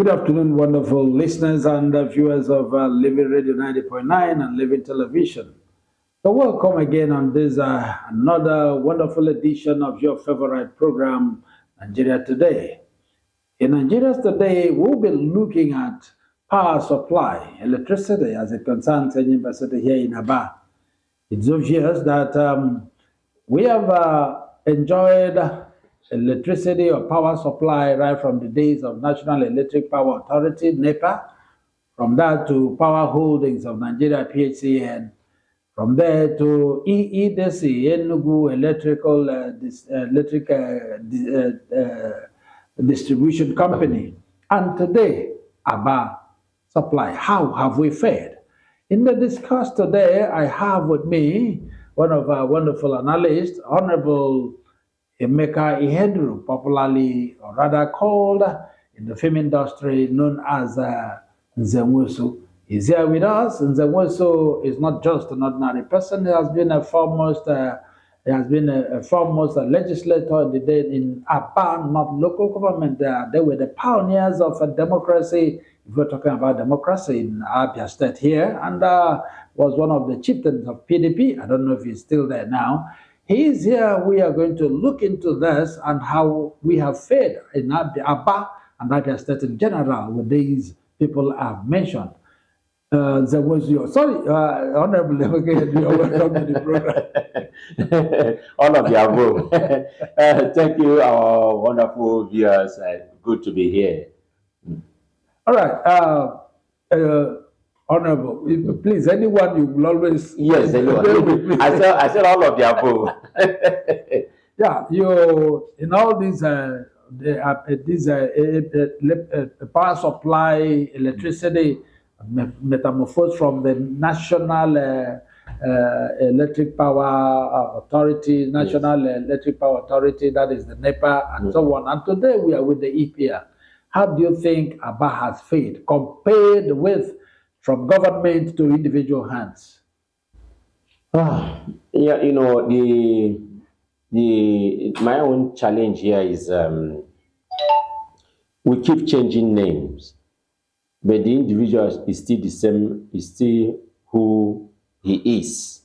Good afternoon, wonderful listeners and viewers of Living Radio 90.9 and Living Television. So, welcome again on this another wonderful edition of your favorite program, Nigeria Today. In Nigeria Today, we'll be looking at power supply, electricity as it concerns any university here in Aba. It's obvious that we have enjoyed electricity or power supply right from the days of National Electric Power Authority, NEPA, from that to Power Holdings of Nigeria, PHCN, from there to EEDC, Enugu Electrical Distribution Company, and today, Aba Supply. How have we fared? In the discuss today, I have with me one of our wonderful analysts, Honorable Emeka Ihedru, popularly or rather called in the film industry known as Nzenwusu. He's here with us. Nzenwusu is not just an ordinary person. He has been a foremost legislator in the day in Aba, not local government. They were the pioneers of democracy. If we're talking about democracy in Abia State here, and was one of the chieftains of PDP. I don't know if he's still there now. He's here. We are going to look into this and how we have fared in Aba and Abia State in general with these people I've mentioned. There was your Honorable welcome to the program. All of the above. Thank you, our wonderful viewers. Good to be here. All right. Honorable, please, anyone you will always... Yes, anyone. I said all of the above. Yeah, you in all these power supply, electricity, metamorphosed from the National Electric Power Authority, National Electric Power Authority, that is the NEPA, and so on. And today we are with the EPL. How do you think Aba has fared compared with from government to individual hands? Yeah, you know, my own challenge here is we keep changing names, but the individual is still the same, is still who he is.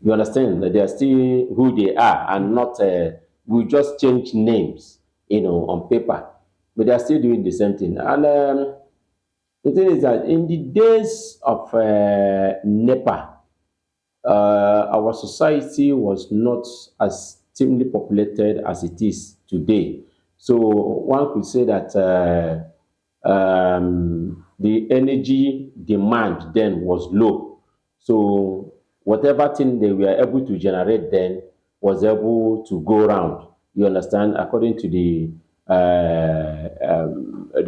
You understand that they are still who they are, and not we just change names, you know, on paper, but they are still doing the same thing. And the thing is that in the days of NEPA, our society was not as thinly populated as it is today. So one could say that the energy demand then was low. So whatever thing they were able to generate then was able to go around. You understand? According to the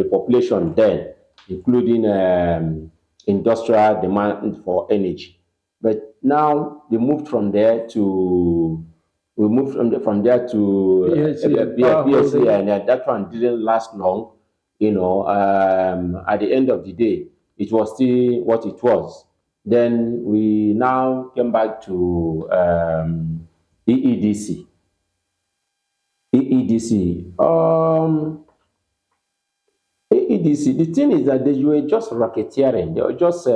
population then, including industrial demand for energy. But now they moved from there to PSC, and that one didn't last long. You know, at the end of the day, it was still what it was. Then we now came back to EEDC. EEDC, the thing is that they were just racketeering. They were just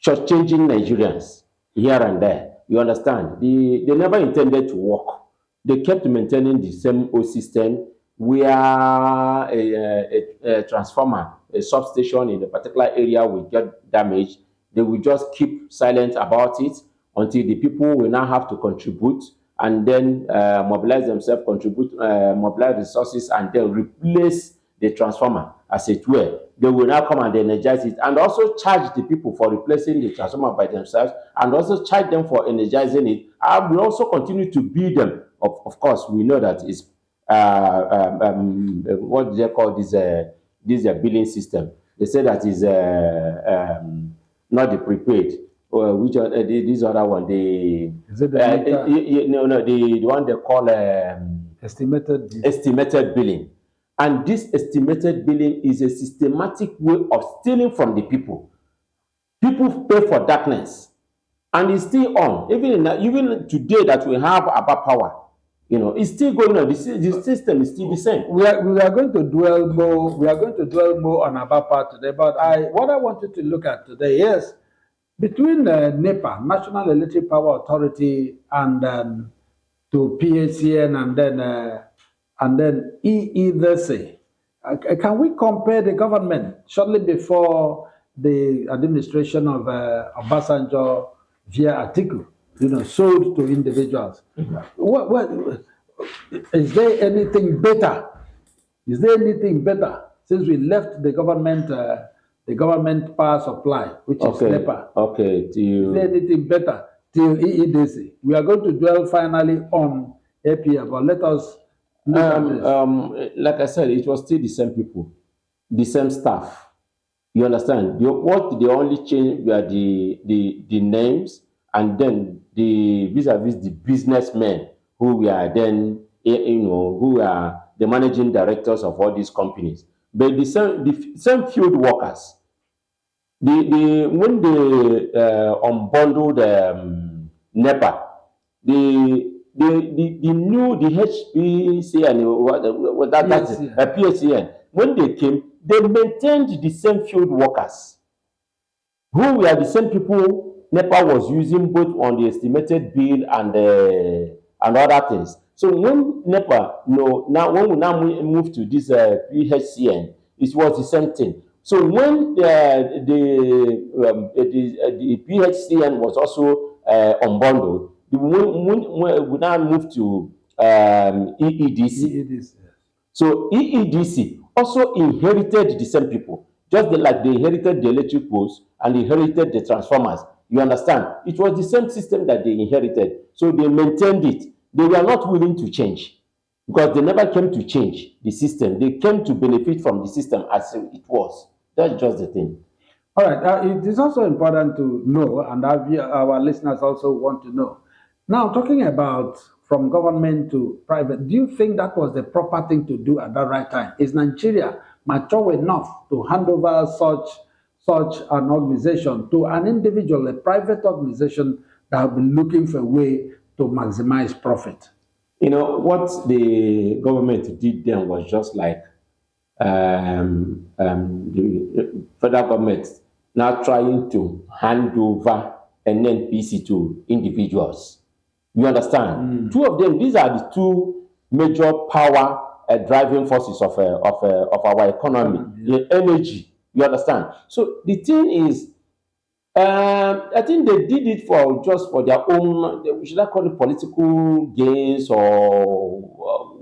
shortchanging Nigerians here and there. You understand? They never intended to work. They kept maintaining the same old system where a transformer, a substation in a particular area will get damaged. They will just keep silent about it until the people will now have to contribute and then mobilize themselves, mobilize resources, and then replace the transformer, as it were. They will now come and energize it, and also charge the people for replacing the transformer by themselves, and also charge them for energizing it. And we also continue to bill them. Of course, we know that is what do they call this billing system? They say that is not the prepaid. Which are these other one? The one they call estimated billing. And this estimated billing is a systematic way of stealing from the people. People pay for darkness, and it's still on. Even today that we have Aba Power, It's still going on. The system is still the same. We are going to dwell more. We are going to dwell more on our part today. But what I wanted to look at today is between NEPA, National Electric Power Authority, and to PHCN, and then EEDC. Can we compare the government shortly before the administration of Obasanjo via Atiku, sold to individuals? What is there anything better? Is there anything better since we left the government power supply, which is NEPA? Okay. Is there anything better till EEDC? We are going to dwell finally on APA, but let us look at this. Like I said, it was still the same people, the same staff. You understand? What they only changed were the names, and then the vis-a-vis the businessmen who were then who are the managing directors of all these companies. But the same field workers, when they unbundled NEPA, the new HPC and that's PHCN, when they came, they maintained the same field workers who were the same people NEPA was using both on the estimated bill and other things. So when NEPA, now when we now move to this PHCN, it was the same thing. So when the PHCN was also unbundled, we now move to EEDC. So EEDC also inherited the same people, just like they inherited the electric poles and they inherited the transformers. You understand? It was the same system that they inherited. So they maintained it. They were not willing to change because they never came to change the system. They came to benefit from the system as it was. That's just the thing. All right. It is also important to know, and our listeners also want to know. Now, talking about from government to private, do you think that was the proper thing to do at that right time? Is Nigeria mature enough to hand over such an organization to an individual, a private organization that have been looking for a way to maximize profit? What the government did then was just like the federal government now trying to hand over NNPC to individuals. You understand? Two of them, these are the two major power driving forces of our economy, the energy. You understand? So the thing is, I think they did it just for their own, should I call it political gains, or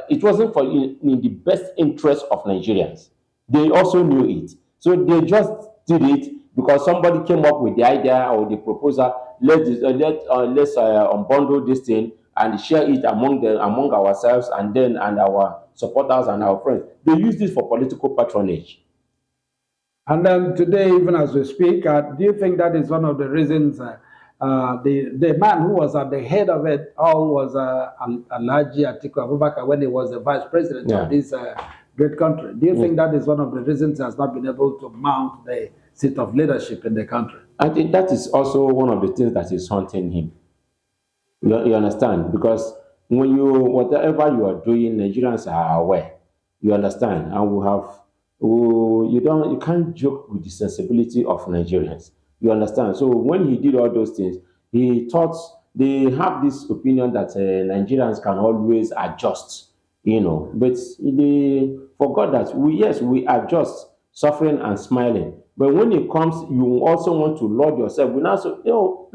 it wasn't in the best interest of Nigerians. They also knew it. So they just did it because somebody came up with the idea or the proposal. Let's unbundle this thing and share it among ourselves and our supporters and our friends. They use this for political patronage. And then today, even as we speak, do you think that is one of the reasons the man who was at the head of it all was Alhaji Atiku Abubakar when he was the vice president of this great country? Do you think that is one of the reasons he has not been able to mount the seat of leadership in the country? I think that is also one of the things that is haunting him. You understand? Because whatever you are doing, Nigerians are aware. You understand? And you can't joke with the sensibility of Nigerians. You understand? So when he did all those things, he thought they have this opinion that Nigerians can always adjust, but they forgot that we adjust, suffering and smiling. But when it comes, you also want to lord yourself. We now say, look,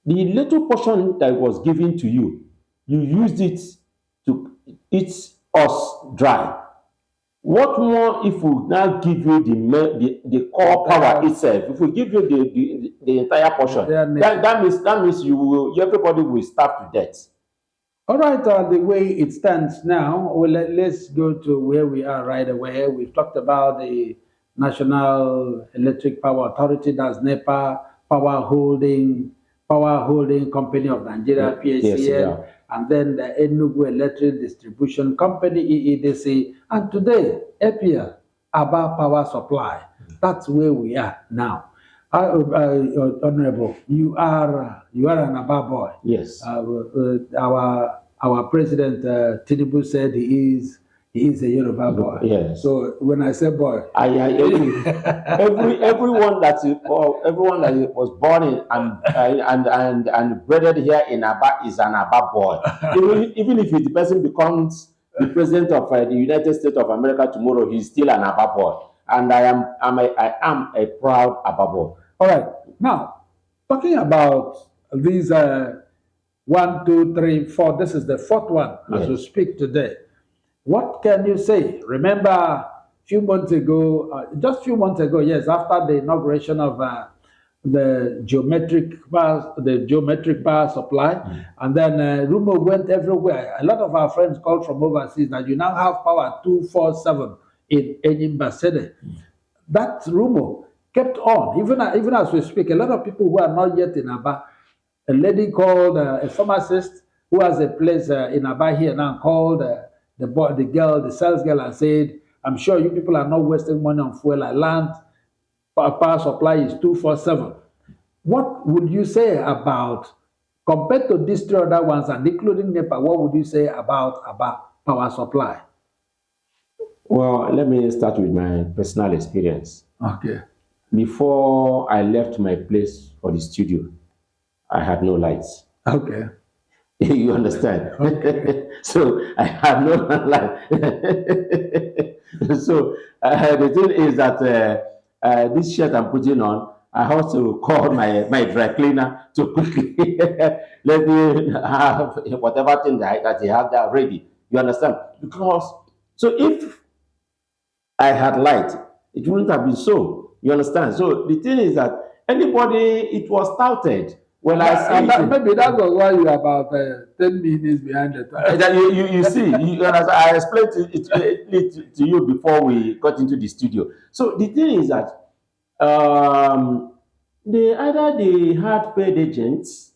the little portion that was given to you, you used it to eat us dry. What more if we now give you the core power itself? If we give you the entire portion, that means everybody will starve to death. All right, the way it stands now, let's go to where we are right away. We've talked about the National Electric Power Authority, that's NEPA, Power Holding Company of Nigeria, PHCN, and then the Enugu Electric Distribution Company, EEDC, and today, APA, Aba Power Supply. That's where we are now. Honorable, you are an Aba boy. Yes. Our our president Tinubu said he is a Yoruba boy. Yes. So when I say boy, I agree. Everyone everyone that was born in and bred here in Aba is an Aba boy. Even if the person becomes the president of the United States of America tomorrow, he's still an Aba boy. And I am a proud Aba boy. All right. Now, talking about these 1, 2, 3, 4, this is the fourth one as we speak today. What can you say? Remember a few months ago, just a few months ago, yes, after the inauguration of the geometric power supply, and then rumor went everywhere. A lot of our friends called from overseas that you now have power 247 in Enyimba City. That rumor kept on, even as we speak. A lot of people who are not yet in Aba, a lady called a pharmacist who has a place in Aba here now, called the sales girl, and said, "I'm sure you people are not wasting money on fuel. I learned power supply is 247." What would you say about, compared to these three other ones and including NEPA, what would you say about power supply? Well, let me start with my personal experience. Okay. Before I left my place for the studio, I had no lights. Okay. You understand? Okay. So I had no light. So the thing is that this shirt I'm putting on, I have to call my dry cleaner to quickly let me have whatever thing that he had there ready. You understand? Because so if I had light, it wouldn't have been so. You understand? So the thing is that anybody, it was touted. Well, maybe that was why you are about 10 minutes behind the time. You see, I explained it to you before we got into the studio. So the thing is that they had paid agents,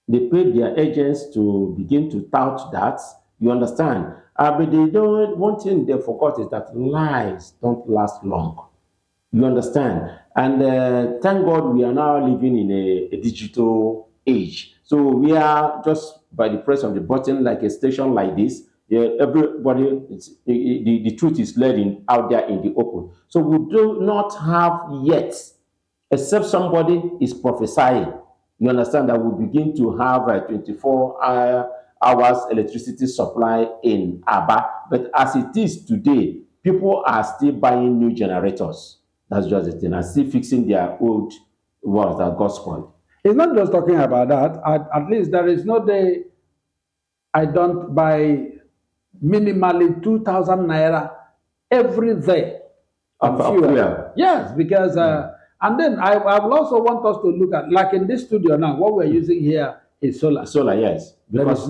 they paid their agents to begin to tout that. You understand? But they don't. One thing they forgot is that lies don't last long. You understand? And thank God we are now living in a digital age. So we are just by the press of the button, like a station like this. Yeah, everybody, the truth is letting out there in the open. So we do not have yet, except somebody is prophesying. You understand that we begin to have a 24 hours electricity supply in Aba. But as it is today, people are still buying new generators. That's just the thing. And still fixing their old ones that got spoiled. It's not just talking about that. At least there is no day I don't buy minimally 2,000 naira every day on fuel. Yes, because and then I will also want us to look at, like in this studio now, what we're using here is solar. Solar, yes. Because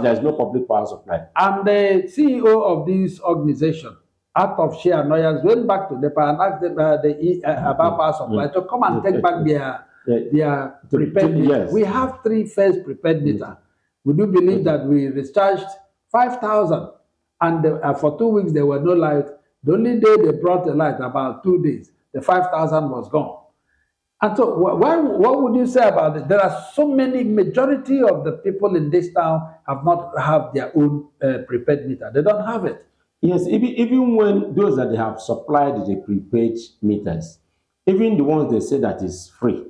there's no public power supply. And the CEO of this organization, out of sheer annoyance, went back to NEPA and asked them about power supply to come and take back their prepaid meter. Yes. We have 3 phase prepaid meter. Would you believe that we recharged 5,000 and for 2 weeks there were no light? The only day they brought the light, about 2 days, the 5,000 was gone. And so what would you say about it? There are so many, majority of the people in this town have their own prepaid meter. They don't have it. Yes, even when those that they have supplied the prepaid meters, even the ones they say that is free,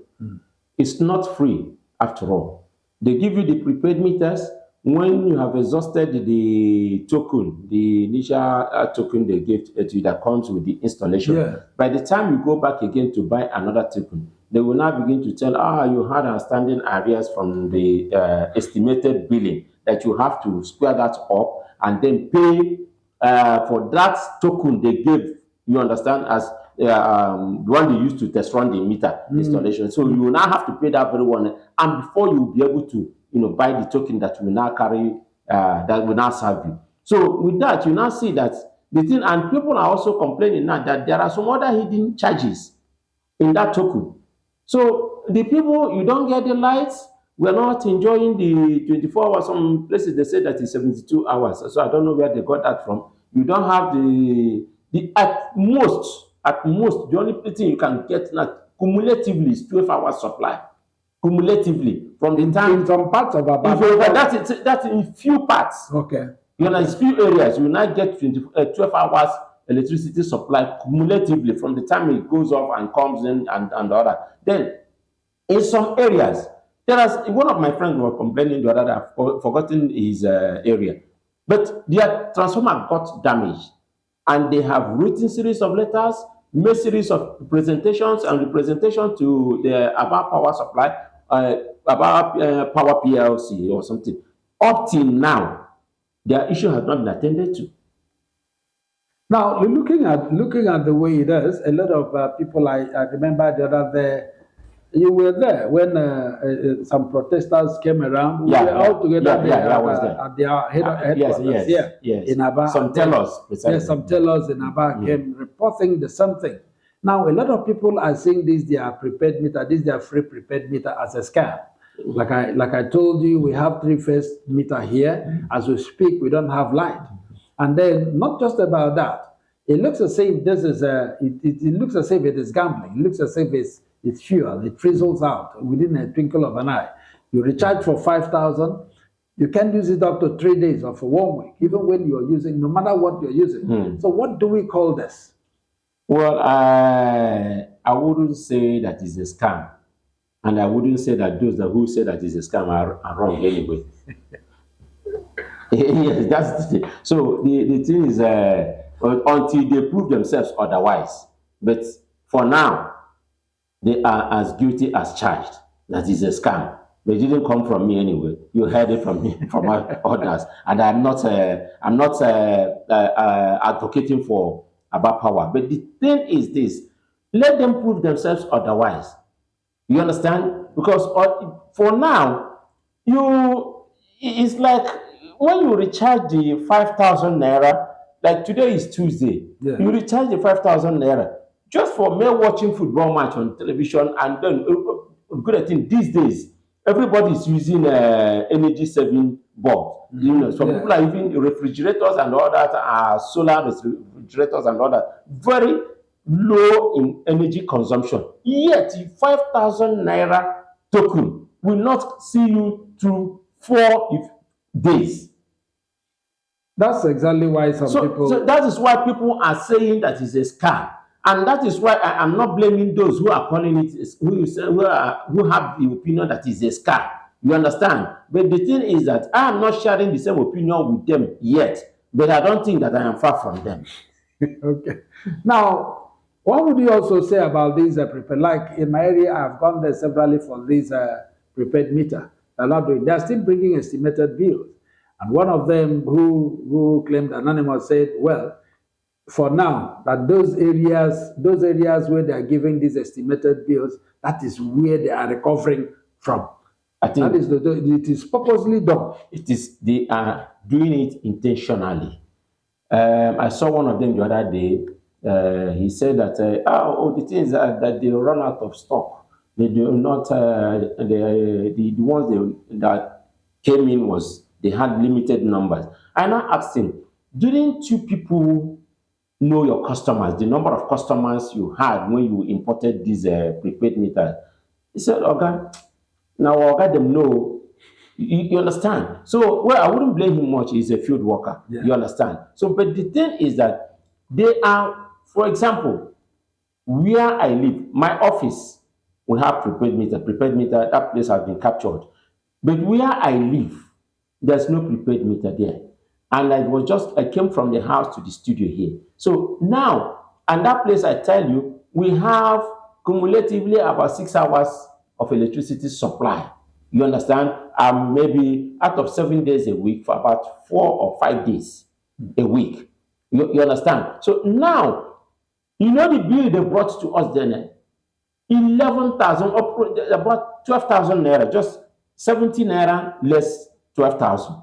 it's not free after all. They give you the prepaid meters when you have exhausted the token, the initial token they gave to you that comes with the installation. Yeah. By the time you go back again to buy another token, they will now begin to tell, you had outstanding arrears from the estimated billing that you have to square that up and then pay for that token they gave, you understand, as the one they used to test run the meter installation. So you will now have to pay that very one, and before you will be able to, buy the token that will now carry, that will now serve you. So with that, you now see that the thing, and people are also complaining now that there are some other hidden charges in that token. So the people, you don't get the lights. We're not enjoying the 24 hours. Some places they say that it's 72 hours. So I don't know where they got that from. You don't have the at most, the only thing you can get now cumulatively is 12 hours supply. cumulatively from the In time. some parts of If you that's in few parts. Okay. You know, in few areas, you will not get 12 hours electricity supply cumulatively from the time it goes off and comes in and the other. Then, in some areas, one of my friends was complaining the other day, I've forgotten his area, but their transformer got damaged, and they have written series of letters, made series of presentations and representation to the about power supply, about power PLC or something. Up till now, their issue has not been attended to. Now, looking at the way it is, a lot of people, I remember the other day, you were there when some protesters came around. We were all together I was there. at their headquarters yes. in Aba. Some tellers, precisely. Yes, some tellers in Aba came reporting the same thing. Now, a lot of people are seeing this their prepaid meter, this their free prepaid meter as a scam. Like I told you, we have 3-phase meter here. As we speak, we don't have light. And then not just about that, it looks as if this is it looks as if it is gambling. It looks as if it's fuel. It fizzles out within a twinkle of an eye. You recharge for 5,000, you can use it up to 3 days or for 1 week, even when you're using, no matter what you're using. So what do we call this? Well, I wouldn't say that is a scam. And I wouldn't say that those who say that is a scam are wrong anyway. Yes, that's the thing. So the thing is, until they prove themselves otherwise, but for now, they are as guilty as charged. That is a scam. They didn't come from me anyway. You heard it from me, from others, and I'm not advocating for about power. But the thing is this: let them prove themselves otherwise. You understand? Because for now, it's like when you recharge the 5,000 naira, like today is Tuesday, you recharge the 5,000 naira just for mere watching football match on television, and then good thing these days, everybody is using energy saving bulbs. You know, some people are even refrigerators and all that are solar refrigerators and all that. Very low in energy consumption. Yet, 5,000 naira token will not see you through 4 days. That's exactly why some people. So that is why people are saying that it's a scam, and that is why I am not blaming those who are calling it who have the opinion that it's a scam. You understand? But the thing is that I am not sharing the same opinion with them yet, but I don't think that I am far from them. Okay. Now, what would you also say about these prepaid? Like in my area, I've gone there severally for these prepaid meter. They're not doing. They're still bringing estimated bills. And one of them who claimed anonymous said, well, for now, that those areas where they are giving these estimated bills, that is where they are recovering from. I think that is it is purposely done. They are doing it intentionally. I saw one of them the other day. He said that the thing is that they run out of stock. They do not. The ones that came in they had limited numbers. I now asked him, didn't you people know your customers, the number of customers you had when you imported these prepaid meters? He said, okay, now them know. You understand? So, well, I wouldn't blame him much. He's a field worker. You understand? So, but the thing is that they are, for example, where I live, my office, we have prepaid meter. Prepaid meter, that place has been captured. But where I live, there's no prepaid meter there. And I came from the house to the studio here. So now, and that place, I tell you, we have cumulatively about 6 hours of electricity supply. You understand? Maybe out of 7 days a week for about 4 or 5 days a week. You understand? So now, you know the bill they brought to us then, 11,000, about 12,000 naira, just 70 naira less 12,000.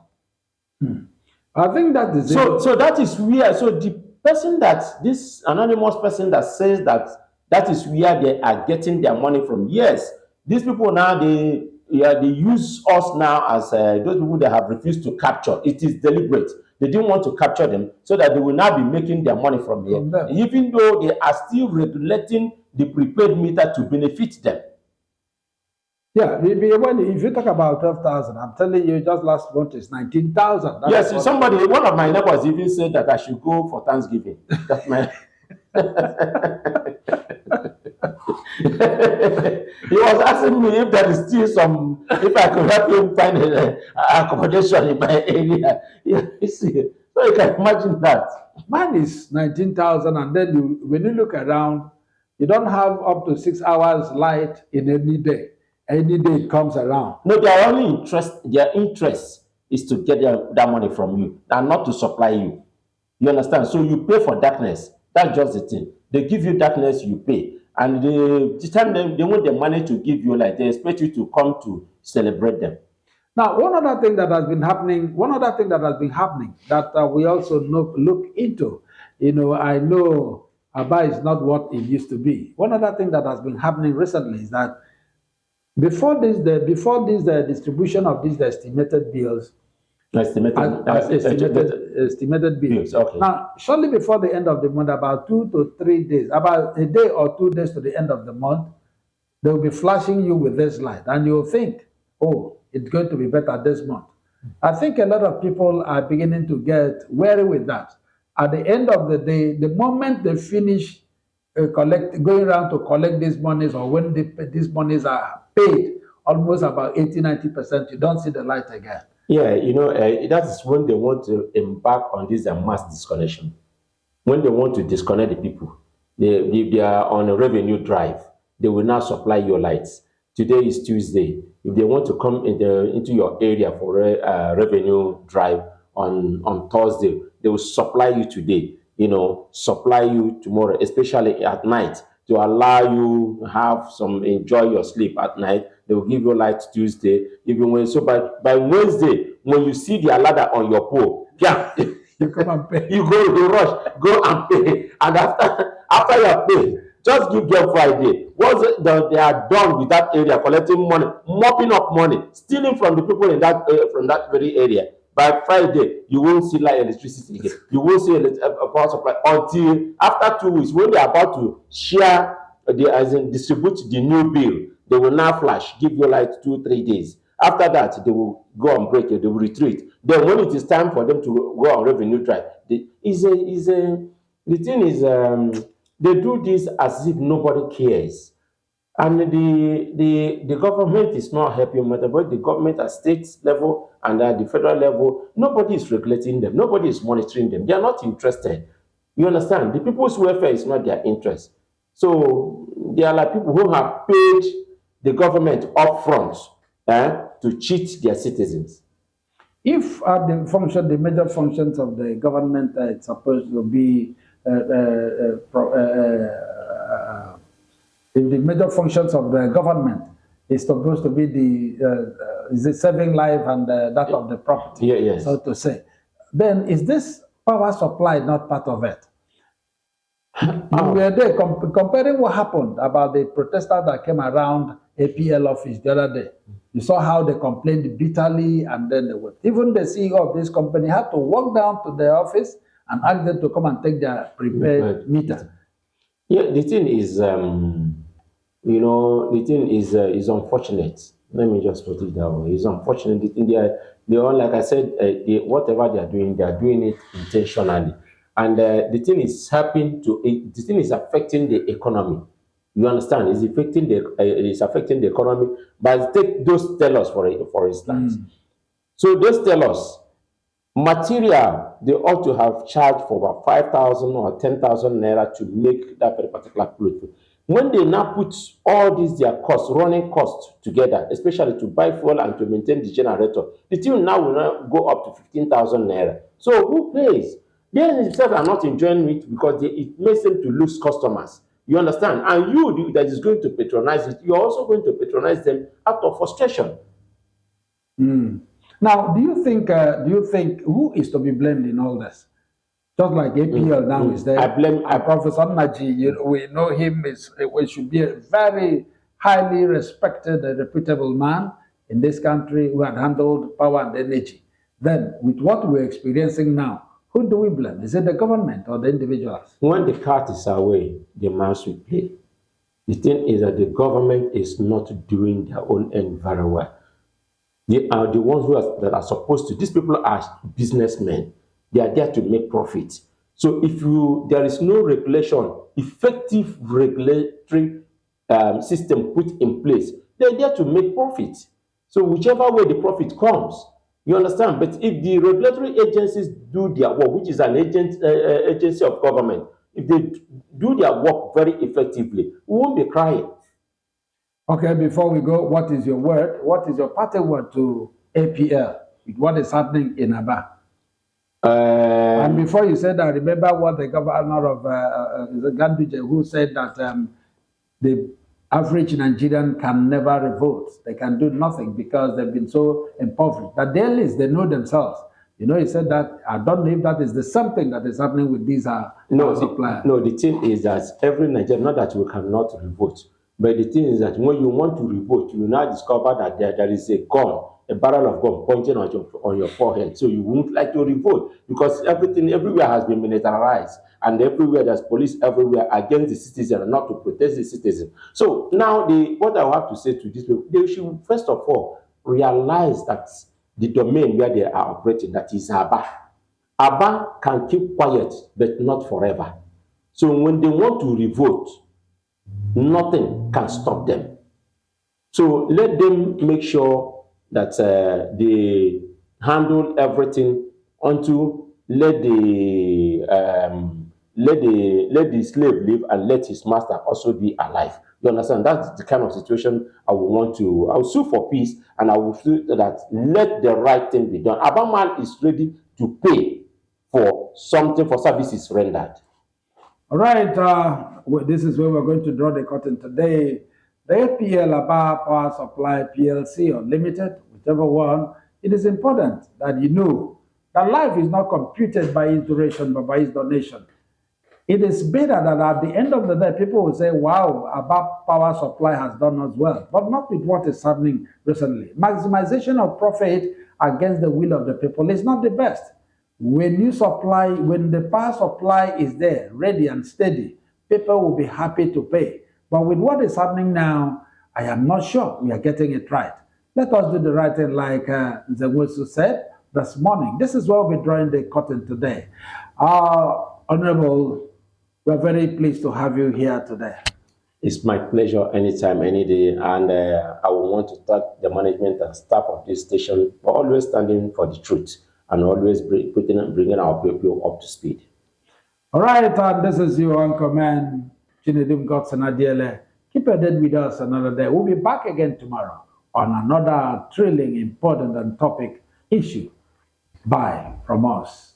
I think that is so that is where, so the person this anonymous person that says that is where they are getting their money from. Yes, these people now, they use us now as those people that have refused to capture. It is deliberate. They didn't want to capture them so that they will now be making their money from here, even though they are still regulating the prepaid meter to benefit them. Yeah, if you talk about 12,000, I'm telling you, just last month is 19,000. That is Yes, what. somebody, one of my neighbors even said that I should go for Thanksgiving. That's my. He was asking me if there is still some, if I could help him find accommodation in my area. Yeah, you see, so you can imagine that. Mine is 19,000, and then when you look around, you don't have up to 6 hours light in any day. Any day it comes around. No, their interest is to get that money from you and not to supply you. You understand? So you pay for darkness. That's just the thing. They give you darkness, you pay. And the time they want the money to give you, like they expect you to come to celebrate them. Now, one other thing that has been happening that we also look into, I know Aba is not what it used to be. One other thing that has been happening recently is that before this distribution of these estimated bills, estimated bills. Yes, okay. Now, shortly before the end of the month, about 2 to 3 days, about a day or 2 days to the end of the month, they will be flashing you with this light, and you'll think, oh, it's going to be better this month. I think a lot of people are beginning to get wary with that. At the end of the day, the moment they finish going around to collect these monies, or when these monies are paid, almost about 80–90%, you don't see the light again. Yeah, that is when they want to embark on this mass disconnection. When they want to disconnect the people, they are on a revenue drive. They will now supply your lights. Today is Tuesday. If they want to come into your area for a revenue drive on Thursday, they will supply you today. Supply you tomorrow, especially at night, to allow you have some enjoy your sleep at night. They will give you light Tuesday, even when so by Wednesday, when you see the ladder on your pole, yeah. You come and pay. You rush, go and pay. And after you have paid, just give them Friday. Once they are done with that area, collecting money, mopping up money, stealing from the people in that from that very area. By Friday, you won't see like electricity again. You won't see a power supply until after 2 weeks, when they are about to share, as in distribute the new bill. They will now flash, give you like 2–3 days. After that, they will go on break, they will retreat. Then when it is time for them to go on revenue drive, the thing is, they do this as if nobody cares. And the government is not helping matter, but the government at state level and at the federal level, nobody is regulating them, nobody is monitoring them. They are not interested. You understand? The people's welfare is not their interest. So there are like people who have paid the government upfront to cheat their citizens. If the major functions of the government it's supposed to be if the major functions of the government is supposed to be the saving life and that of the property, yes. so to say, then is this power supply not part of it? You were there comparing what happened about the protesters that came around APL office the other day. You saw how they complained bitterly, and then even the CEO of this company had to walk down to their office and ask them to come and take their prepaid meter. Yeah, the thing is, is unfortunate. Let me just put it that way. It's unfortunate. The thing they are like I said, whatever they are doing it intentionally. And the thing is affecting the economy. You understand? It's affecting the economy. But take those tellers for instance. So those tellers, material, they ought to have charged for about 5,000 or 10,000 naira to make that very particular cloth. When they now put all these their costs, running costs together, especially to buy fuel and to maintain the generator, the thing now will now go up to 15,000 naira. So who pays? They themselves are not enjoying it because it makes them to lose customers. You understand? And you that is going to patronize it, you're also going to patronize them out of frustration. Now, do you think who is to be blamed in all this? Just like APL now is there. I blame Professor Naji. We know him we should be a very highly respected and reputable man in this country who had handled power and energy. Then, with what we're experiencing now, who do we blame? Is it the government or the individuals? When the cat is away, the mouse will pay. The thing is that the government is not doing their own end very well. They are the ones that are supposed to. These people are businessmen. They are there to make profit. So if there is no regulation, effective regulatory system put in place, they're there to make profit. So whichever way the profit comes, you understand. But if the regulatory agencies do their work, which is an agency of government, if they do their work very effectively, we won't be crying. Okay, before we go, what is your word? What is your parting word to APL? What is happening in Aba? And before you said that, remember what the governor of Ganduje, who said that the average Nigerian can never revolt. They can do nothing because they've been so impoverished. That they least they know themselves. You know, he said that. I don't know if that is the something that is happening with these suppliers. No, the thing is that every Nigerian, not that we cannot revolt, but the thing is that when you want to revolt, you now discover that there is a gun, a barrel of gun pointing on your forehead. So you won't like to revolt because everything everywhere has been militarized, and everywhere there's police everywhere against the citizen and not to protect the citizen. So now what I have to say to these people, they should first of all realize that the domain where they are operating, that is Aba. Aba can keep quiet, but not forever. So when they want to revolt, nothing can stop them. So let them make sure that they handle everything until let the slave live and let his master also be alive. You understand? That's the kind of situation I will sue for peace, and I will sue that let the right thing be done. Abaman is ready to pay for something, for services rendered. All right, this is where we're going to draw the curtain today. The APL Aba Power Supply PLC or Limited, whichever one, it is important that you know that life is not computed by its duration but by its donation. It is better that at the end of the day, people will say, wow, Aba Power Supply has done us well, but not with what is happening recently. Maximization of profit against the will of the people is not the best. When the power supply is there, ready and steady, people will be happy to pay. But with what is happening now, I am not sure we are getting it right. Let us do the right thing like Nzewesu said this morning. This is where we're drawing the curtain today. Honorable, we're very pleased to have you here today. It's my pleasure anytime, any day. And I will want to thank the management and staff of this station for always standing for the truth and always bringing our people up to speed. All right, and this is your Uncle Man, Chinedim Godson Adiele. Keep a date with us another day. We'll be back again tomorrow on another thrilling, important, and topic issue. Bye from us.